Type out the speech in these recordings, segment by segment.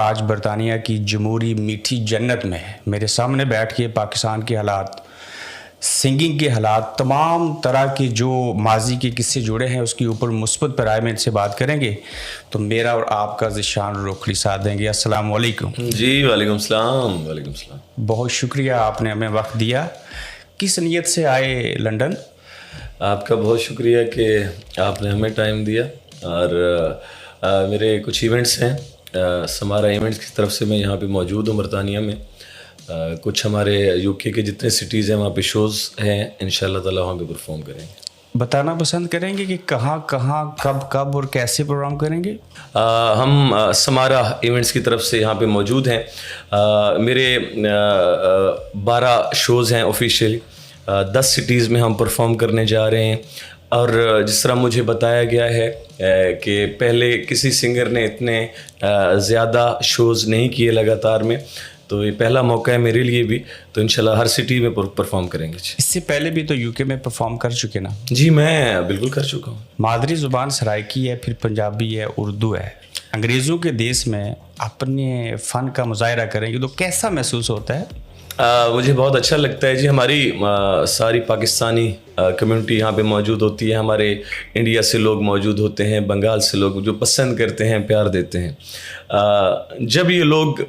آج برطانیہ کی جمہوری میٹھی جنت میں ہے. میرے سامنے بیٹھ کے پاکستان کے حالات، سنگنگ کے حالات، تمام طرح کے جو ماضی کے قصے جڑے ہیں اس کے اوپر مثبت پیرائی میں ان سے بات کریں گے. تو میرا اور آپ کا ذیشان روکھڑی ساتھ دیں گے. السلام علیکم. جی وعلیکم السلام. وعلیکم السلام. بہت شکریہ آپ نے ہمیں وقت دیا. کس نیت سے آئے لنڈن؟ آپ کا بہت شکریہ کہ آپ نے ہمیں ٹائم دیا. اور میرے کچھ ایونٹس ہیں، سمارا ایونٹس کی طرف سے میں یہاں پہ موجود ہوں برطانیہ میں. کچھ ہمارے یو کے جتنے سٹیز ہیں وہاں پہ شوز ہیں، انشاءاللہ تعالی وہاں پہ پرفارم کریں گے. بتانا پسند کریں گے کہ کہاں کب اور کیسے پروگرام کریں گے؟ ہم سمارا ایونٹس کی طرف سے یہاں پہ موجود ہیں. میرے 12 شوز ہیں آفیشیلی. 10 سٹیز میں ہم پرفارم کرنے جا رہے ہیں. اور جس طرح مجھے بتایا گیا ہے کہ پہلے کسی سنگر نے اتنے زیادہ شوز نہیں کیے لگاتار میں، تو یہ پہلا موقع ہے میرے لیے بھی. تو انشاءاللہ ہر سٹی میں پرفارم کریں گے. اس سے پہلے بھی تو یو کے میں پرفارم کر چکے نا؟ جی میں بالکل کر چکا ہوں. مادری زبان سرائکی ہے، پھر پنجابی ہے، اردو ہے. انگریزوں کے دیس میں اپنے فن کا مظاہرہ کریں گے تو کیسا محسوس ہوتا ہے؟ مجھے بہت اچھا لگتا ہے جی. ہماری ساری پاکستانی کمیونٹی یہاں پہ موجود ہوتی ہے. ہمارے انڈیا سے لوگ موجود ہوتے ہیں، بنگال سے لوگ جو پسند کرتے ہیں، پیار دیتے ہیں. جب یہ لوگ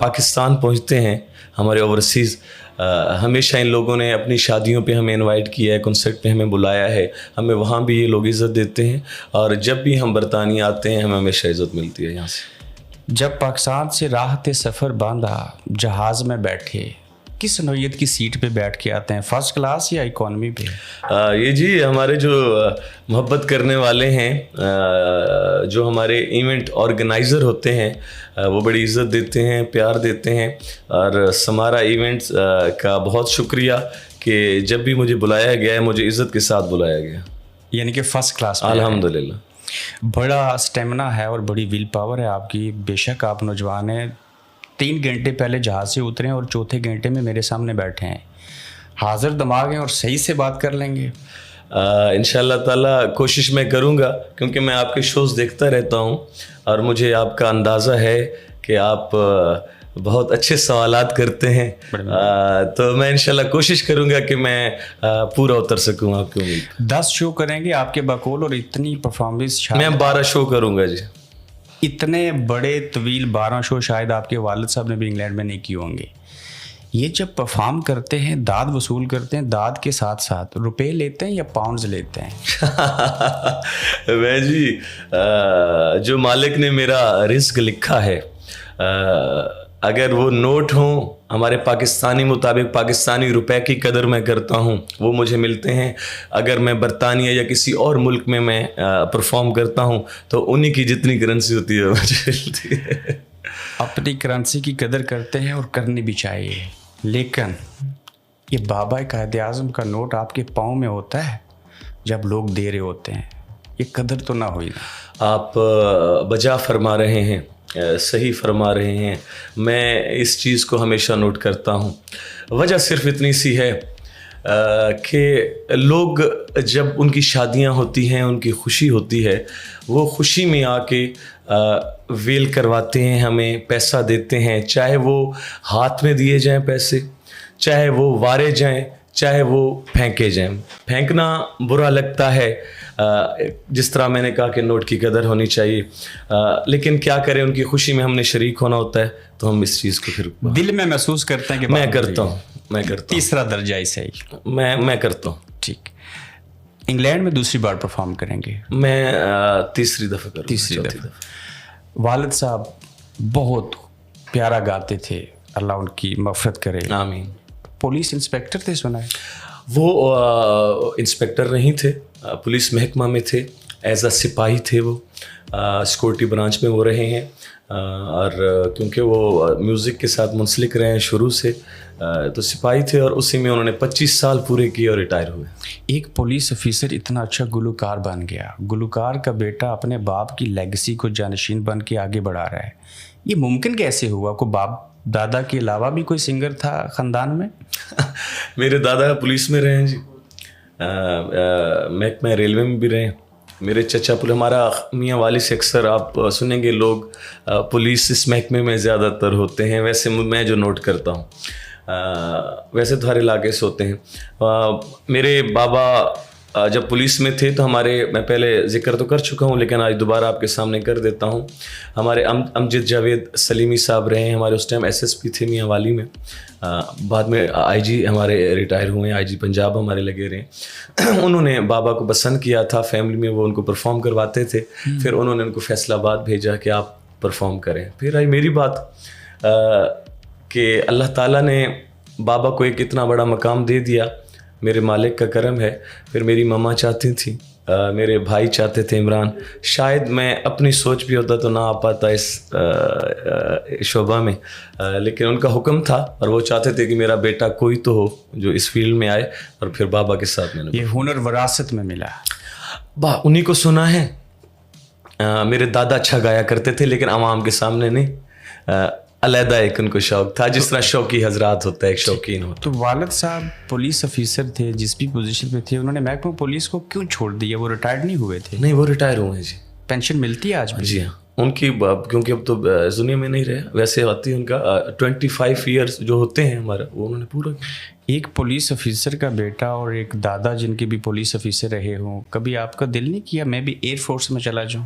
پاکستان پہنچتے ہیں ہمارے اوورسیز، ہمیشہ ان لوگوں نے اپنی شادیوں پہ ہمیں انوائٹ کیا ہے، کنسرٹ پہ ہمیں بلایا ہے. ہمیں وہاں بھی یہ لوگ عزت دیتے ہیں، اور جب بھی ہم برطانیہ آتے ہیں ہمیں ہمیشہ عزت ملتی ہے یہاں سے. جب پاکستان سے راحت سفر باندھا، جہاز میں بیٹھے، کس نوعیت کی سیٹ پہ بیٹھ کے آتے ہیں؟ فرسٹ کلاس یا اکانومی پہ؟ یہ جی ہمارے جو محبت کرنے والے ہیں، جو ہمارے ایونٹ آرگنائزر ہوتے ہیں، وہ بڑی عزت دیتے ہیں، پیار دیتے ہیں. اور سمارا ایونٹس کا بہت شکریہ کہ جب بھی مجھے بلایا گیا ہے مجھے عزت کے ساتھ بلایا گیا. یعنی کہ فرسٹ کلاس. الحمدللہ. بڑا سٹیمنا ہے اور بڑی ویل پاور ہے آپ کی. بے شک آپ نوجوان ہیں. 3 گھنٹے پہلے جہاز سے اترے اور چوتھے گھنٹے میں میرے سامنے بیٹھے ہیں. حاضر دماغ ہیں اور صحیح سے بات کر لیں گے انشاءاللہ تعالیٰ. کوشش میں کروں گا کیونکہ میں آپ کے شوز دیکھتا رہتا ہوں اور مجھے آپ کا اندازہ ہے کہ آپ بہت اچھے سوالات کرتے ہیں. تو میں انشاءاللہ کوشش کروں گا کہ میں پورا اتر سکوں آپ کی امید. 10 شو کریں گے آپ کے بقول اور اتنی پرفارمنس. میں 12 شو کروں گا جی. اتنے بڑے طویل 12 شو شاید آپ کے والد صاحب نے بھی انگلینڈ میں نہیں کیے ہوں گے. یہ جب پرفارم کرتے ہیں، داد وصول کرتے ہیں، داد کے ساتھ ساتھ روپے لیتے ہیں یا پاؤنڈز لیتے ہیں؟ میں جی جو مالک نے میرا رزق لکھا ہے، اگر وہ نوٹ ہوں ہمارے پاکستانی مطابق، پاکستانی روپے کی قدر میں کرتا ہوں، وہ مجھے ملتے ہیں. اگر میں برطانیہ یا کسی اور ملک میں پرفارم کرتا ہوں تو انہی کی جتنی کرنسی ہوتی ہے مجھے ملتی ہے. اپنی کرنسی کی قدر کرتے ہیں اور کرنی بھی چاہیے. لیکن یہ بابا قائد اعظم کا نوٹ آپ کے پاؤں میں ہوتا ہے جب لوگ دے رہے ہوتے ہیں، یہ قدر تو نہ ہوئی نا؟ آپ بجا فرما رہے ہیں، صحیح فرما رہے ہیں. میں اس چیز کو ہمیشہ نوٹ کرتا ہوں. وجہ صرف اتنی سی ہے کہ لوگ جب ان کی شادیاں ہوتی ہیں، ان کی خوشی ہوتی ہے، وہ خوشی میں آ کے ویل کرواتے ہیں، ہمیں پیسہ دیتے ہیں. چاہے وہ ہاتھ میں دیے جائیں پیسے، چاہے وہ وارے جائیں، چاہے وہ پھینکے جائیں. پھینکنا برا لگتا ہے، جس طرح میں نے کہا کہ نوٹ کی قدر ہونی چاہیے. لیکن کیا کریں، ان کی خوشی میں ہم نے شریک ہونا ہوتا ہے تو ہم اس چیز کو پھر دل میں محسوس کرتے ہیں کہ میں کرتا ہوں. تیسرا درجہ ہی صحیح میں کرتا ہوں. ٹھیک. انگلینڈ میں دوسری بار پرفارم کریں گے؟ میں تیسری دفعہ کروں. تیسری دفعہ. والد صاحب بہت پیارا گاتے تھے، اللہ ان کی مغفرت کرے. آمین. پولیس انسپیکٹر تھے سنا ہے؟ وہ انسپیکٹر نہیں تھے، پولیس محکمہ میں تھے. ایز اے سپاہی تھے. وہ سیکورٹی برانچ میں وہ رہے ہیں. اور کیونکہ وہ میوزک کے ساتھ منسلک رہے ہیں شروع سے، تو سپاہی تھے اور اسی میں انہوں نے 25 سال پورے کیے اور ریٹائر ہوئے. ایک پولیس افیسر اتنا اچھا گلوکار بن گیا، گلوکار کا بیٹا اپنے باپ کی لیگسی کو جانشین بن کے آگے بڑھا رہا ہے. یہ ممکن کیسے ہوا؟ کوئی باپ دادا کے علاوہ بھی کوئی سنگر تھا خاندان میں؟ میرے دادا پولیس میں رہے ہیں جی، محکمہ ریلوے میں بھی رہے ہیں. میرے چچا ہمارا میاں والی سے اکثر آپ سنیں گے لوگ پولیس اس محکمے میں زیادہ تر ہوتے ہیں. ویسے میں جو نوٹ کرتا ہوں ویسے تو ہر علاقے سے ہوتے ہیں. میرے بابا جب پولیس میں تھے تو میں پہلے ذکر تو کر چکا ہوں لیکن آج دوبارہ آپ کے سامنے کر دیتا ہوں. ہمارے امجد جاوید سلیمی صاحب رہے ہیں ہمارے, اس ٹائم SSP تھے میاں والی میں. بعد میں IG ہمارے ریٹائر ہوئے ہیں, IG پنجاب ہمارے لگے رہے. انہوں نے بابا کو پسند کیا تھا فیملی میں, وہ ان کو پرفارم کرواتے تھے. پھر انہوں نے ان کو فیصل آباد بھیجا کہ آپ پرفارم کریں. پھر آئی میری بات کہ اللہ تعالیٰ نے بابا کو ایک اتنا بڑا مقام دے دیا, میرے مالک کا کرم ہے. پھر میری ماما چاہتی تھیں, میرے بھائی چاہتے تھے عمران, شاید میں اپنی سوچ بھی ہوتا تو نہ آ پاتا اس شعبہ میں, لیکن ان کا حکم تھا اور وہ چاہتے تھے کہ میرا بیٹا کوئی تو ہو جو اس فیلڈ میں آئے. اور پھر بابا کے ساتھ میں نے یہ ہنر وراثت میں ملا, انہیں کو سنا ہے. میرے دادا اچھا گایا کرتے تھے لیکن عوام کے سامنے نہیں, علیحدہ ایک ان کو شوق تھا, جس طرح شوقی حضرات ہوتا ہے ایک شوقین ہوتا. تو والد صاحب پولیس آفیسر تھے, جس بھی پوزیشن پہ تھے, انہوں نے محکمہ پولیس کو کیوں چھوڑ دیا؟ وہ ریٹائرڈ نہیں ہوئے تھے؟ نہیں, وہ ریٹائر ہوئے ہیں جی. پینشن ملتی ہے آج بھی؟ جی ہاں, ان کی کیونکہ اب تو دنیا میں نہیں رہے. ویسے آتی ہے ان کا 25 ایئرس جو ہوتے ہیں ہمارا, وہ انہوں نے پورا کیا. ایک پولیس آفیسر کا بیٹا اور ایک دادا جن کے بھی پولیس آفیسر رہے ہوں, کبھی آپ کا دل نہیں کیا میں بھی ایئر فورس میں چلا جاؤں؟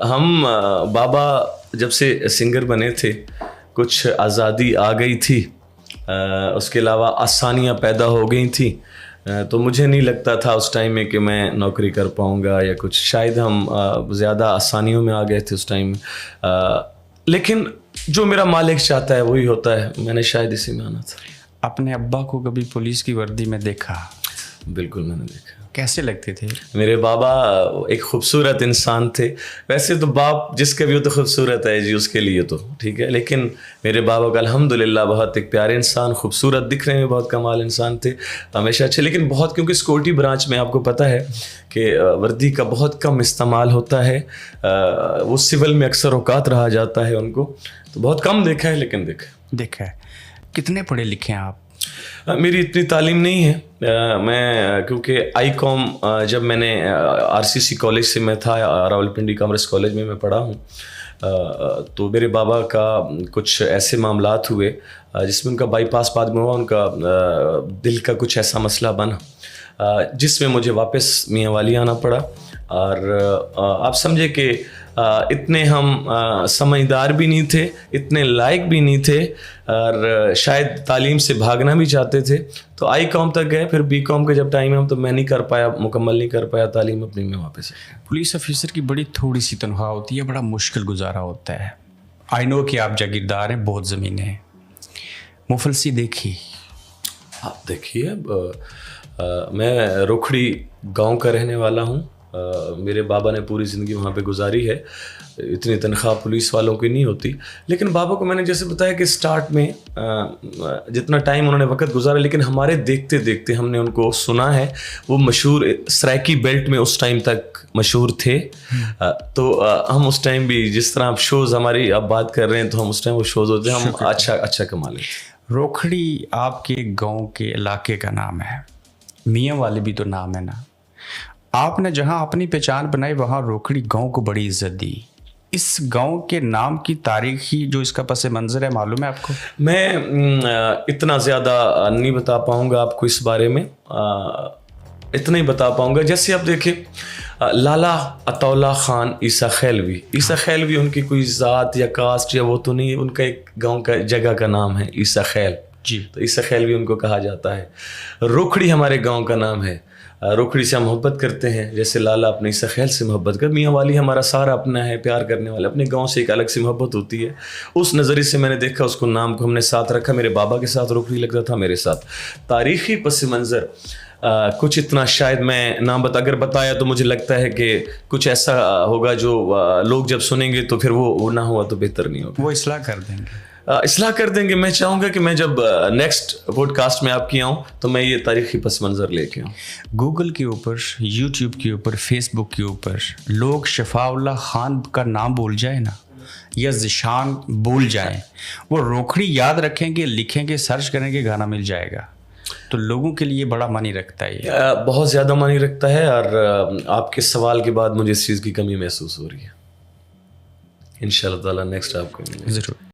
ہم بابا جب سے سنگر بنے تھے کچھ آزادی آ گئی تھی, اس کے علاوہ آسانیاں پیدا ہو گئی تھیں, تو مجھے نہیں لگتا تھا اس ٹائم میں کہ میں نوکری کر پاؤں گا یا کچھ. شاید ہم زیادہ آسانیوں میں آ گئے تھے اس ٹائم, لیکن جو میرا مالک چاہتا ہے وہی ہوتا ہے. میں نے شاید اسی میں آنا تھا. اپنے ابا کو کبھی پولیس کی وردی میں دیکھا؟ بالکل میں نے دیکھا. کیسے لگتے تھے؟ میرے بابا ایک خوبصورت انسان تھے. ویسے تو باپ جس کا بھی ہو تو خوبصورت ہے جی, اس کے لیے تو ٹھیک ہے, لیکن میرے بابا کا الحمدللہ بہت ایک پیارے انسان, خوبصورت دکھنے میں بہت کمال انسان تھے, ہمیشہ اچھے. لیکن بہت کیونکہ سیکورٹی برانچ میں آپ کو پتہ ہے کہ وردی کا بہت کم استعمال ہوتا ہے, وہ سول میں اکثر اوقات رہا جاتا ہے ان کو, تو بہت کم دیکھا ہے لیکن دیکھا ہے. کتنے پڑھے لکھے ہیں آپ؟ میری اتنی تعلیم نہیں ہے. میں کیونکہ ICOM جب میں نے RCC کالج سے میں تھا, راولپنڈی کامرس کالج میں پڑھا ہوں, تو میرے بابا کا کچھ ایسے معاملات ہوئے جس میں ان کا بائی پاس بعد میں ہوا, ان کا دل کا کچھ ایسا مسئلہ بنا جس میں مجھے واپس میاں والی آنا پڑا. اور آپ سمجھے کہ اتنے ہم سمجھدار بھی نہیں تھے, اتنے لائق بھی نہیں تھے, اور شاید تعلیم سے بھاگنا بھی چاہتے تھے. تو ICOM تک گئے, پھر BCom کا جب ٹائم ہے تو میں نہیں کر پایا, مکمل نہیں کر پایا تعلیم اپنی میں واپس. پولیس آفیسر کی بڑی تھوڑی سی تنخواہ ہوتی ہے, بڑا مشکل گزارا ہوتا ہے. آئی نو کہ آپ جاگیردار ہیں, بہت زمینیں ہیں. مفلسی دیکھی؟ آپ دیکھیے, میں روکھڑی گاؤں کا رہنے والا ہوں. میرے بابا نے پوری زندگی وہاں پہ گزاری ہے. اتنی تنخواہ پولیس والوں کی نہیں ہوتی, لیکن بابا کو میں نے جیسے بتایا کہ سٹارٹ میں جتنا ٹائم انہوں نے وقت گزارا, لیکن ہمارے دیکھتے دیکھتے ہم نے ان کو سنا ہے. وہ مشہور سرائکی بیلٹ میں اس ٹائم تک مشہور تھے, تو ہم اس ٹائم بھی جس طرح آپ شوز ہماری آپ بات کر رہے ہیں تو ہم اس ٹائم وہ شوز ہوتے ہیں, ہم اچھا کما لیتے. روکھڑی آپ کے گاؤں کے علاقے کا نام ہے, میاں والی بھی تو نام ہے نا. آپ نے جہاں اپنی پہچان بنائی وہاں روکھڑی گاؤں کو بڑی عزت دی. اس گاؤں کے نام کی تاریخی جو اس کا پس منظر ہے معلوم ہے آپ کو؟ میں اتنا زیادہ نہیں بتا پاؤں گا آپ کو اس بارے میں, اتنا ہی بتا پاؤں گا. جیسے آپ دیکھیں لالا عطا اللہ خان عیسیٰ خیلوی ان کی کوئی ذات یا کاسٹ یا وہ تو نہیں, ان کا ایک گاؤں کا جگہ کا نام ہے عیسیٰ خیل جی, تو عیسیٰ خیلوی ان کو کہا جاتا ہے. روکھڑی ہمارے گاؤں کا نام ہے. روکھڑی سے ہم محبت کرتے ہیں جیسے لالا اپنے عیسیٰ خیل سے محبت کر. میاں والی ہمارا سارا اپنا ہے, پیار کرنے والے. اپنے گاؤں سے ایک الگ سی محبت ہوتی ہے. اس نظریے سے میں نے دیکھا, اس کو نام کو ہم نے ساتھ رکھا. میرے بابا کے ساتھ روکھڑی لگتا تھا, میرے ساتھ. تاریخی پس منظر کچھ اتنا شاید میں نام اگر بتایا تو مجھے لگتا ہے کہ کچھ ایسا ہوگا جو لوگ جب سنیں گے تو پھر وہ نہ ہوا تو بہتر نہیں ہوگا. وہ اصلاح کر دیں گے. اصلاح کر دیں گے. میں چاہوں گا کہ میں جب نیکسٹ پوڈ کاسٹ میں آپ کی آؤں تو میں یہ تاریخی پس منظر لے کے آؤں. گوگل کے اوپر, یوٹیوب کے اوپر, فیس بک کے اوپر لوگ شفاء اللہ خان کا نام بول جائیں نا, یا ذیشان بول جائیں, وہ روکھڑی یاد رکھیں گے, لکھیں گے, سرچ کریں گے, گانا مل جائے گا. تو لوگوں کے لیے بڑا معنی رکھتا ہے یہ. بہت زیادہ معنی رکھتا ہے, اور آپ کے سوال کے بعد مجھے اس چیز کی کمی محسوس ہو رہی ہے. انشاءاللہ تعالیٰ نیکسٹ آپ کو ضرور.